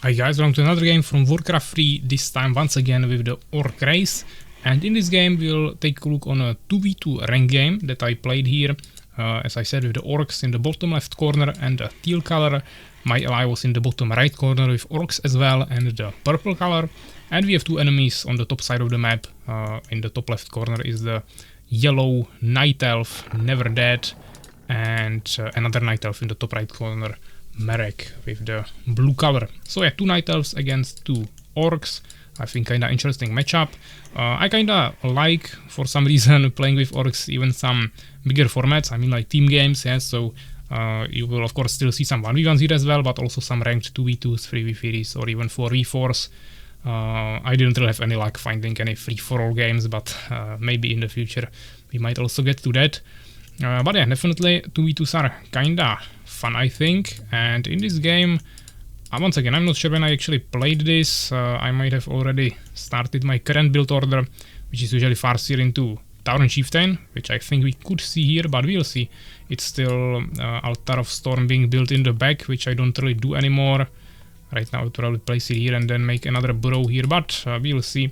Hi guys, welcome to another game from Warcraft 3, this time once again with the Orc race. And in this game we'll take a look on a 2v2 rank game that I played here. As I said, with the Orcs in the bottom left corner and the teal color. My ally was in the bottom right corner with Orcs as well and the purple color. And we have two enemies on the top side of the map. In the top left corner is the yellow Night Elf, Never Dead. And another Night Elf in the top right corner, Merek, with the blue color. So yeah, two Night Elves against two Orcs. I think kinda interesting matchup. I kinda like, for some reason, playing with Orcs even some bigger formats. I mean like team games, yeah, so you will of course still see some 1v1s here as well, but also some ranked 2v2s, 3v3s, or even 4v4s. I didn't really have any luck finding any free-for-all games, but maybe in the future we might also get to that. But yeah, definitely 2v2s are kinda fun, I think. And in this game, once again, I'm not sure when I actually played this. I might have already started my current build order, which is usually Farseer into Tauren Chieftain, which I think we could see here, but we'll see. It's still Altar of Storm being built in the back, which I don't really do anymore. Right now I'll probably place it here and then make another burrow here, but we'll see.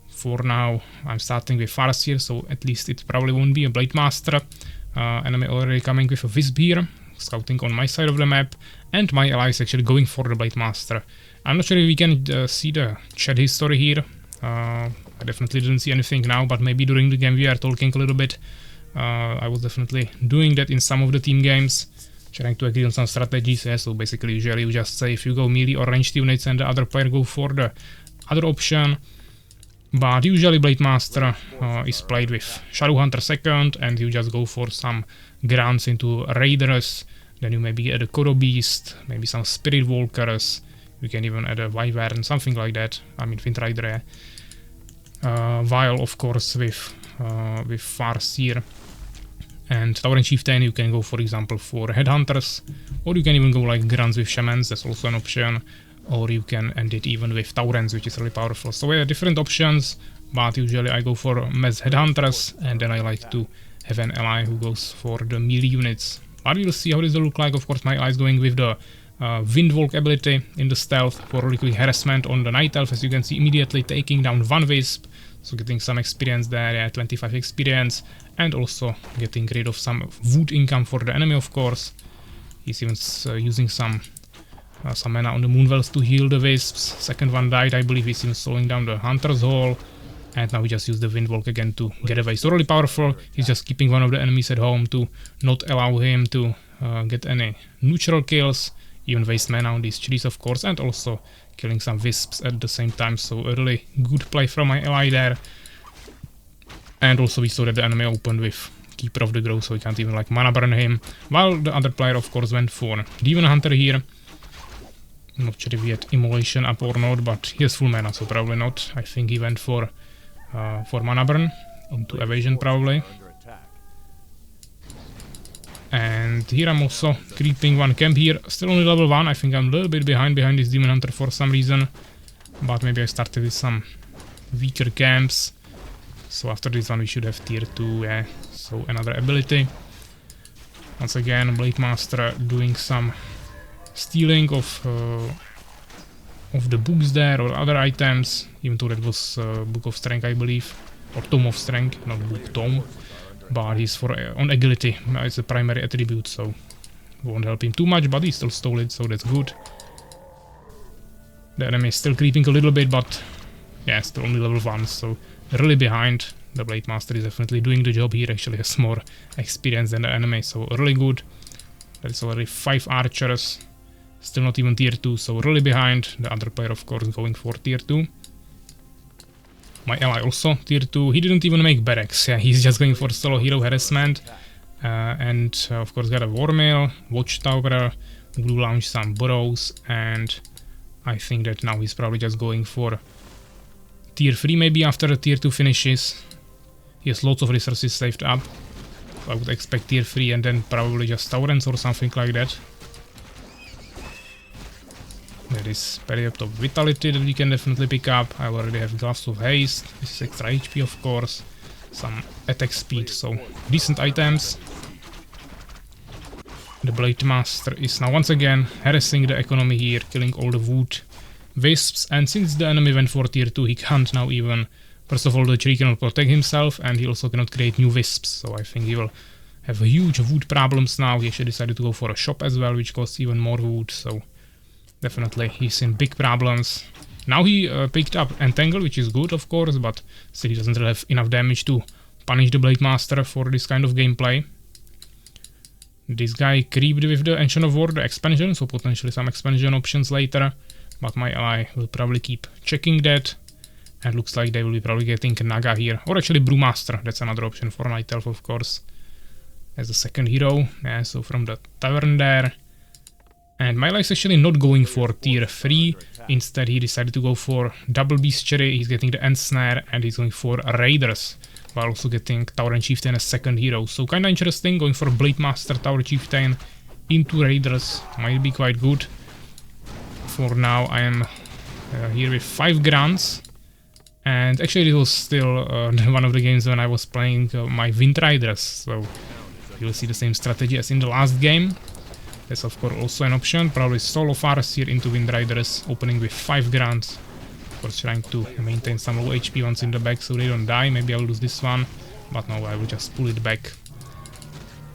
For now, I'm starting with Farseer, so at least it probably won't be a Blade Master. Enemy already coming with a Wisp here, scouting on my side of the map, and my ally is actually going for the Blade Master. I'm not sure if we can see the chat history here. I definitely didn't see anything now, but maybe during the game we are talking a little bit. I was definitely doing that in some of the team games, trying to agree on some strategies. Yeah, so basically usually you just say if you go melee or ranged units and the other player go for the other option. But usually Blade Master is played with Shadowhunter second, and you just go for some grunts into Raiders. Then you maybe add a Koro Beast, maybe some Spirit Walkers. You can even add a Wyvern, something like that. I mean Wind Rider, yeah. While of course with Farseer and Tauren Chieftain you can go, for example, for Headhunters, or you can even go like grunts with Shamans. That's also an option. Or you can end it even with Taurens, which is really powerful. So we have different options, but usually I go for Mass Headhunters, and then I like to have an ally who goes for the melee units. But we'll see how this will look like. Of course, my ally is going with the Windwalk ability in the stealth for really quick harassment on the Night Elf, as you can see, immediately taking down one Wisp, so getting some experience there, yeah, 25 experience, and also getting rid of some wood income for the enemy, of course. He's even using some mana on the Moonwells to heal the Wisps. Second one died, I believe. He's even slowing down the Hunter's Hall. And now we just use the Windwalk again to get away. So really powerful. He's just keeping one of the enemies at home to not allow him to get any neutral kills. Even waste mana on these trees, of course. And also killing some Wisps at the same time. So a really good play from my ally there. And also we saw that the enemy opened with Keeper of the Grove, so we can't even like mana burn him. While the other player, of course, went for Demon Hunter here. I'm not sure if he had Immolation up or not, but he has full mana, so probably not. I think he went for mana burn into evasion probably. And here I'm also creeping one camp here, still only level 1. I think I'm a little bit behind this Demon Hunter for some reason, but maybe I started with some weaker camps. So after this one we should have tier 2, yeah. So another ability. Once again, Blade Master doing some stealing of the books there or other items, even though that was Book of Strength, I believe, or Tome of Strength, not Book, Tome. But he's for on agility, it's a primary attribute, so won't help him too much, but he still stole it, so that's good. The enemy is still creeping a little bit, but yeah, still only level 1, so really behind. The Blade Master is definitely doing the job here, actually has more experience than the enemy, so really good. That's already 5 archers. Still not even tier 2, so really behind. The other player, of course, going for tier 2. My ally also tier 2. He didn't even make barracks. Yeah, he's just going for solo hero harassment. And of course got a War Mail, Watchtower, Blue Lounge, some burrows, and I think that now he's probably just going for tier 3 maybe after the tier 2 finishes. He has lots of resources saved up. So I would expect tier 3 and then probably just Taurens or something like that. There is Periapt of Vitality that we can definitely pick up. I already have Gloves of Haste. This is extra HP, of course. Some attack speed, so decent items. The Blade Master is now once again harassing the economy here, killing all the wood wisps, and since the enemy went for tier 2, he can't now even... First of all, the tree cannot protect himself, and he also cannot create new wisps, so I think he will have huge wood problems now. He actually decided to go for a shop as well, which costs even more wood, so definitely he's in big problems. Now he picked up Entangle, which is good of course, but still he doesn't really have enough damage to punish the Blade Master for this kind of gameplay. This guy creeped with the Ancient of War, the expansion, so potentially some expansion options later, but my ally will probably keep checking that. And looks like they will be probably getting Naga here, or actually Brewmaster, that's another option for Night Elf of course, as the second hero. Yeah, so from the tavern there. And my ally is actually not going for tier 3, instead he decided to go for double bestiary. He's getting the Ensnare and he's going for Raiders, while also getting Tower and Chieftain as second hero. So kinda interesting, going for Blade Master, Tower Chieftain into Raiders, might be quite good. For now I am here with 5 grants. And actually it was still one of the games when I was playing my Wind Riders, so you'll see the same strategy as in the last game. That's of course also an option, probably solo Fars here into Wind Riders, opening with 5 grants. Of course trying to maintain some low HP ones in the back so they don't die. Maybe I'll lose this one, but no, I will just pull it back.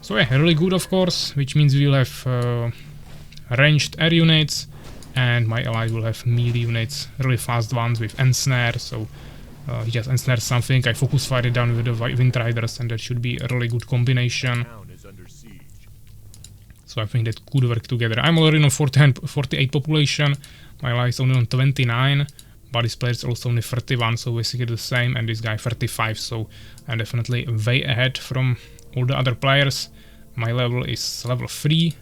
So yeah, really good of course, which means we'll have ranged air units. And my ally will have melee units, really fast ones with Ensnare, so he just ensnares something, I focus fire it down with the Wind Riders, and that should be a really good combination. So I think that could work together. I'm already on 48 population, my ally is only on 29, but his player is also only 31, so basically the same, and this guy 35, so I'm definitely way ahead from all the other players. My level is level 3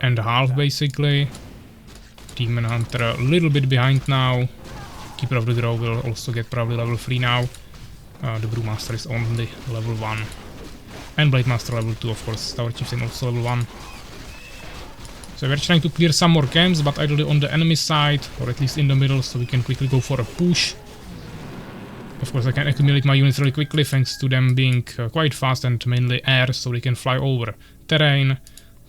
and a half basically. Demon Hunter a little bit behind now. Keeper of the Grove will also get probably level 3 now. The Brewmaster is only level 1. And Blade Master level 2 of course. Tower Chieftain also level 1. So we're trying to clear some more camps, but ideally on the enemy side, or at least in the middle, so we can quickly go for a push. Of course I can accumulate my units really quickly thanks to them being quite fast and mainly air, so they can fly over terrain.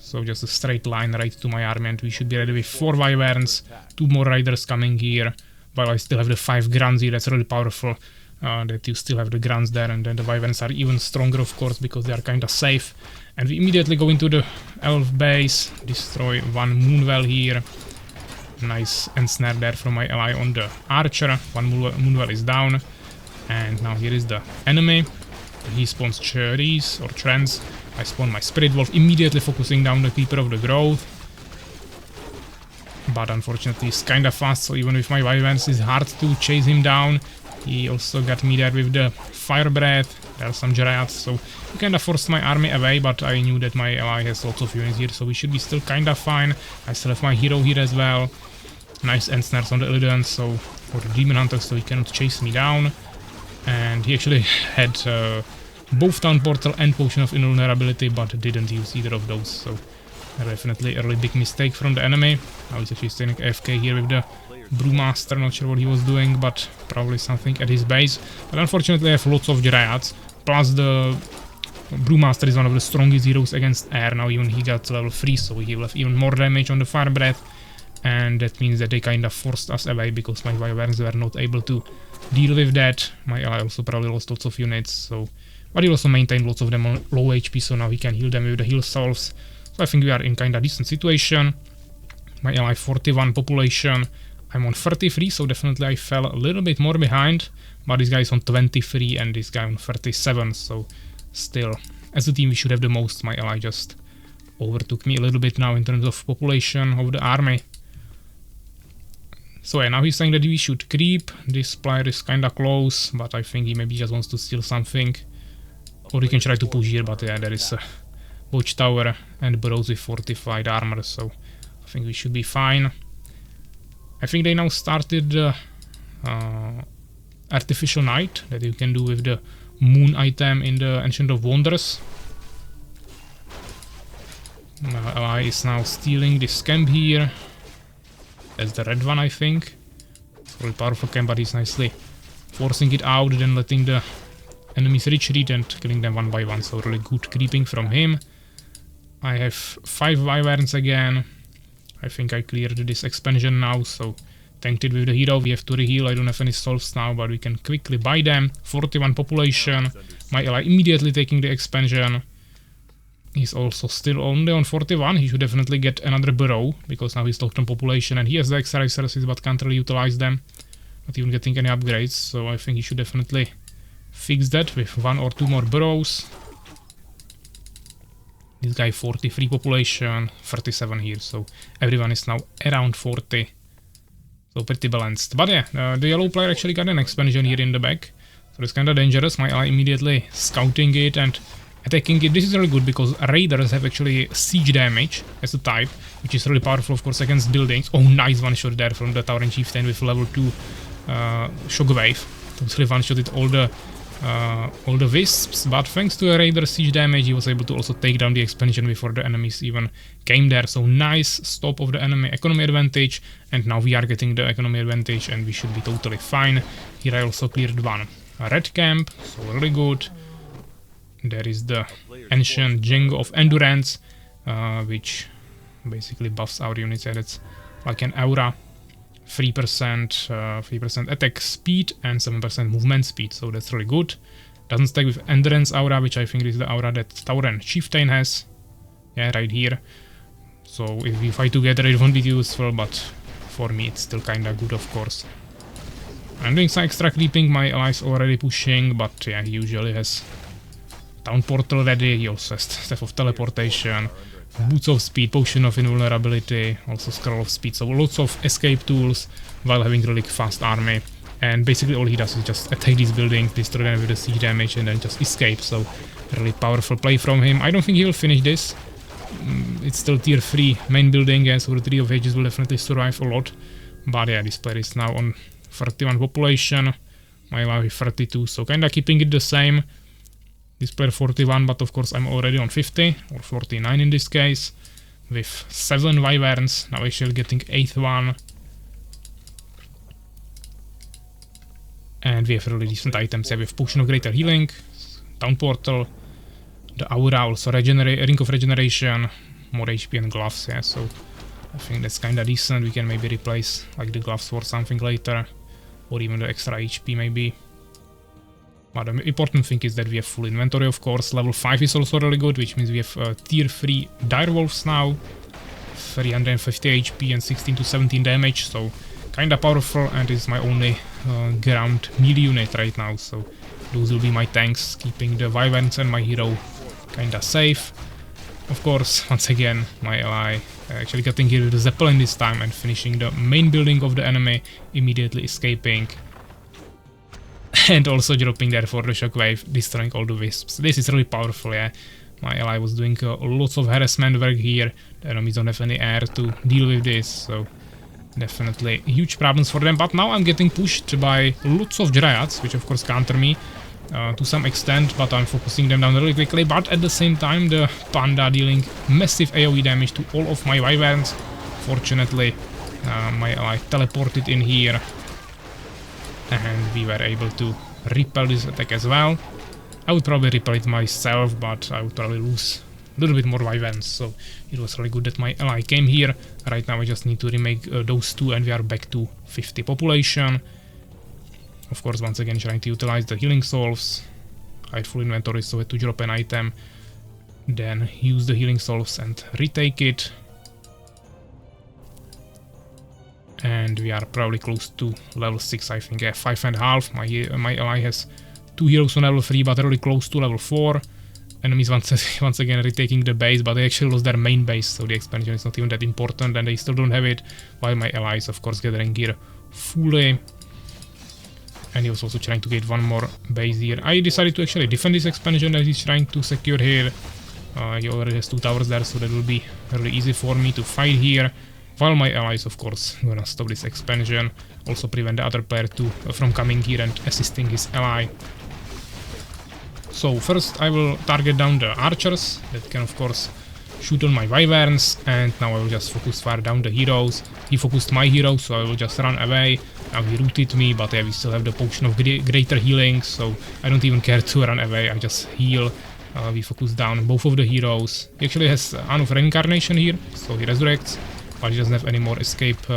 So just a straight line right to my army, and we should be ready with 4 Wyverns, 2 more Riders coming here, while I still have the 5 Grunts here. That's really powerful that you still have the Grunts there, and then the Wyverns are even stronger of course because they are kinda safe. And we immediately go into the Elf base, destroy 1 Moonwell here. Nice ensnare there from my ally on the Archer, 1 Moonwell is down. And now here is the enemy. He spawns cherries or trends. I spawn my Spirit Wolf, immediately focusing down the Keeper of the Growth. But unfortunately he's kinda fast, so even with my Wyverns it's hard to chase him down. He also got me there with the Fire Breath. There are some Dryads, so he kinda forced my army away, but I knew that my ally has lots of units here, so we should be still kinda fine. I still have my hero here as well. Nice Ensnares on the Illidons, so for the Demon Hunter, so he cannot chase me down. And he actually had both Town Portal and Potion of Invulnerability, but didn't use either of those, so definitely a really big mistake from the enemy. Now he's actually standing AFK here with the Brewmaster, not sure what he was doing, but probably something at his base. But unfortunately I have lots of Dryads, plus the Brewmaster is one of the strongest heroes against air. Now even he got level 3, so he will have even more damage on the Fire Breath. And that means that they kind of forced us away because my Wyverns were not able to deal with that. My ally also probably lost lots of units, so... But he also maintained lots of them on low HP, so now he can heal them with the heal salves. So I think we are in kinda decent situation. My ally 41 population. I'm on 33, so definitely I fell a little bit more behind. But this guy is on 23 and this guy on 37, so still, as a team we should have the most. My ally just overtook me a little bit now in terms of population of the army. So yeah, now he's saying that we should creep. This player is kinda close, but I think he maybe just wants to steal something. Or he can try to push here, but yeah, there is a Watchtower and Burrows with fortified armor, so I think we should be fine. I think they now started Artificial Night, that you can do with the Moon item in the Ancient of Wonders. My ally is now stealing this camp here. That's the red one, I think. It's a really powerful camp, but he's nicely forcing it out, then letting the enemies retreat and killing them one by one, so really good creeping from him. I have 5 Wyverns again. I think I cleared this expansion now, so tanked it with the hero. We have to reheal. I don't have any solves now, but we can quickly buy them. 41 population. My ally immediately taking the expansion. He's also still only on 41. He should definitely get another burrow, because now he's locked on population and he has the extra resources but can't really utilize them. Not even getting any upgrades, so I think he should definitely fix that with 1 or 2 more burrows. This guy 43 population, 37 here, so everyone is now around 40. So pretty balanced. But yeah, the yellow player actually got an expansion here in the back. So it's kinda dangerous. My ally immediately scouting it and attacking it. This is really good because raiders have actually siege damage as a type, which is really powerful of course against buildings. Oh, nice one shot there from the Towering Chieftain with level 2 shockwave. Totally one shot it all the wisps, but thanks to a raider siege damage he was able to also take down the expansion before the enemies even came there. So nice stop of the enemy economy advantage, and now we are getting the economy advantage and we should be totally fine. Here I also cleared one red camp, so really good. There is the ancient Django of endurance, which basically buffs our units, and it's like an aura. 3% attack speed and 7% movement speed, so that's really good. Doesn't stack with endurance aura, which I think is the aura that Tauren Chieftain has. Yeah, right here. So if we fight together it won't be useful, but for me it's still kinda good of course. I'm doing some extra creeping, my allies already pushing, but yeah, he usually has Town Portal ready, he also has Staff of Teleportation, Boots of Speed, Potion of Invulnerability, also Scroll of Speed, so lots of escape tools while having really fast army. And basically all he does is just attack these buildings, destroy them with the siege damage and then just escape, so really powerful play from him. I don't think he will finish this. It's still tier 3 main building, yeah, so the Tree of Ages will definitely survive a lot. But yeah, this player is now on 31 population, my ally 32, so kinda keeping it the same. This player 41, but of course I'm already on 50, or 49 in this case, with 7 Wyverns, now actually getting 8th one. And we have really decent items, yeah, we have Potion of Greater Healing, Town Portal, the Aura, also Ring of Regeneration, more HP and gloves, yeah, so I think that's kinda decent. We can maybe replace like the gloves for something later, or even the extra HP maybe. But the important thing is that we have full inventory, of course. Level 5 is also really good, which means we have tier 3 direwolves now. 350 HP and 16 to 17 damage, so kinda powerful, and it's my only ground melee unit right now. So those will be my tanks, keeping the Wyverns and my hero kinda safe. Of course, once again, my ally actually getting here with the Zeppelin this time and finishing the main building of the enemy, immediately escaping. And also dropping there for the shockwave, destroying all the wisps. This is really powerful, yeah. My ally was doing lots of harassment work here. The enemies don't have any air to deal with this, so definitely huge problems for them. But now I'm getting pushed by lots of Dryads, which of course counter me to some extent, but I'm focusing them down really quickly. But at the same time, the Panda dealing massive AoE damage to all of my Wyverns. Fortunately, my ally teleported in here, and we were able to repel this attack as well. I would probably repel it myself, but I would probably lose a little bit more Wyverns, so it was really good that my ally came here. Right now I just need to remake those two and we are back to 50 population. Of course, once again trying to utilize the healing salves. I had full inventory, so I had to drop an item, then use the healing salves and retake it. And we are probably close to level 6, I think, yeah, 5.5. My ally has 2 heroes on level 3, but really close to level 4. Enemies once again retaking the base, but they actually lost their main base, so the expansion is not even that important, and they still don't have it, while my ally is of course gathering gear fully. And he was also trying to get one more base here. I decided to actually defend this expansion that he's trying to secure here. He already has 2 towers there, so that will be really easy for me to fight here. While my ally is of course gonna stop this expansion, also prevent the other player from coming here and assisting his ally. So first I will target down the archers that can of course shoot on my Wyverns, and now I will just focus fire down the heroes. He focused my hero, so I will just run away. Now he rooted me, but yeah, we still have the Potion of Greater Healing, so I don't even care to run away, I just heal We focus down both of the heroes. He actually has Anne of Reincarnation here, so he resurrects, but he doesn't have any more escape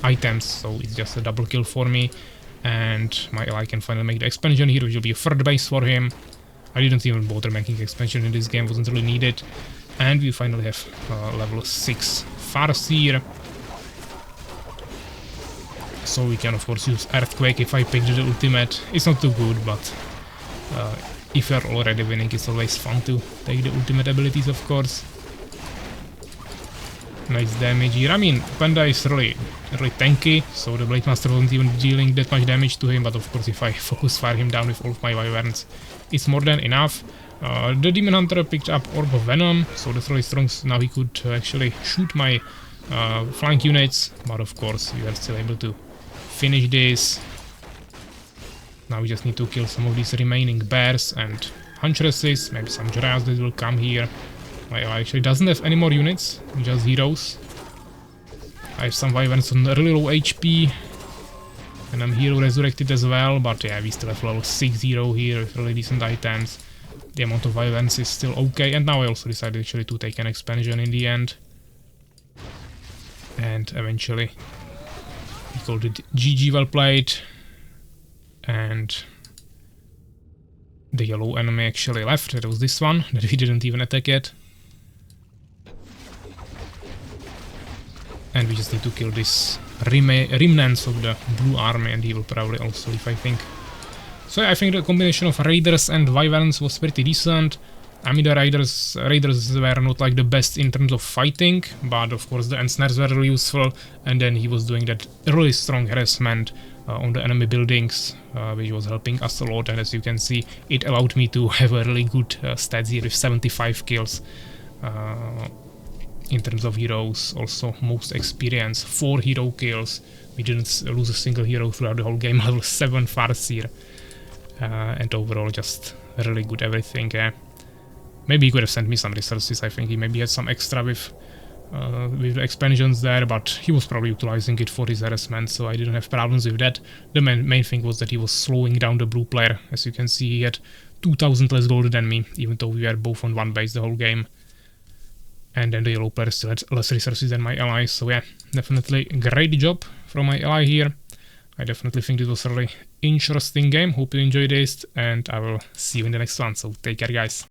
items, so it's just a double kill for me. And my ally can finally make the expansion here, which will be a third base for him. I didn't even bother making expansion in this game, wasn't really needed. And we finally have level 6 Farseer. So we can of course use Earthquake if I picked the ultimate. It's not too good, but if you're already winning, it's always fun to take the ultimate abilities, of course. Nice damage here. I mean, Panda is really tanky, so the Blade Master wasn't even dealing that much damage to him, but of course if I focus fire him down with all of my Wyverns, it's more than enough. The Demon Hunter picked up Orb of Venom, so that's really strong. Now he could actually shoot my flank units, but of course we are still able to finish this. Now we just need to kill some of these remaining bears and huntresses, maybe some Jiraiya's that will come here. My ally actually doesn't have any more units, just heroes. I have some Wyverns on really low HP, and I'm hero resurrected as well, but yeah, we still have level 6 hero here with really decent items. The amount of Wyverns is still okay, and now I also decided actually to take an expansion in the end. And eventually we called it GG, well played. And the yellow enemy actually left, that was this one, that we didn't even attack yet. And we just need to kill this remnants of the blue army, and he will probably also leave, I think. So yeah, I think the combination of Raiders and Wyverns was pretty decent. I mean, the Raiders were not like the best in terms of fighting, but of course the ensnares were really useful, and then he was doing that really strong harassment on the enemy buildings, which was helping us a lot, and as you can see, it allowed me to have a really good stats here with 75 kills. In terms of heroes, also most experience, 4 hero kills. We didn't lose a single hero throughout the whole game, level 7 Farseer. And overall just really good everything. Maybe he could have sent me some resources, I think he maybe had some extra with the expansions there, but he was probably utilizing it for his harassment, so I didn't have problems with that. The main thing was that he was slowing down the blue player. As you can see, he had 2000 less gold than me, even though we were both on one base the whole game. And then the yellow player still had less resources than my allies, so yeah, definitely great job from my ally here. I definitely think this was a really interesting game, hope you enjoyed this, and I will see you in the next one, so take care guys.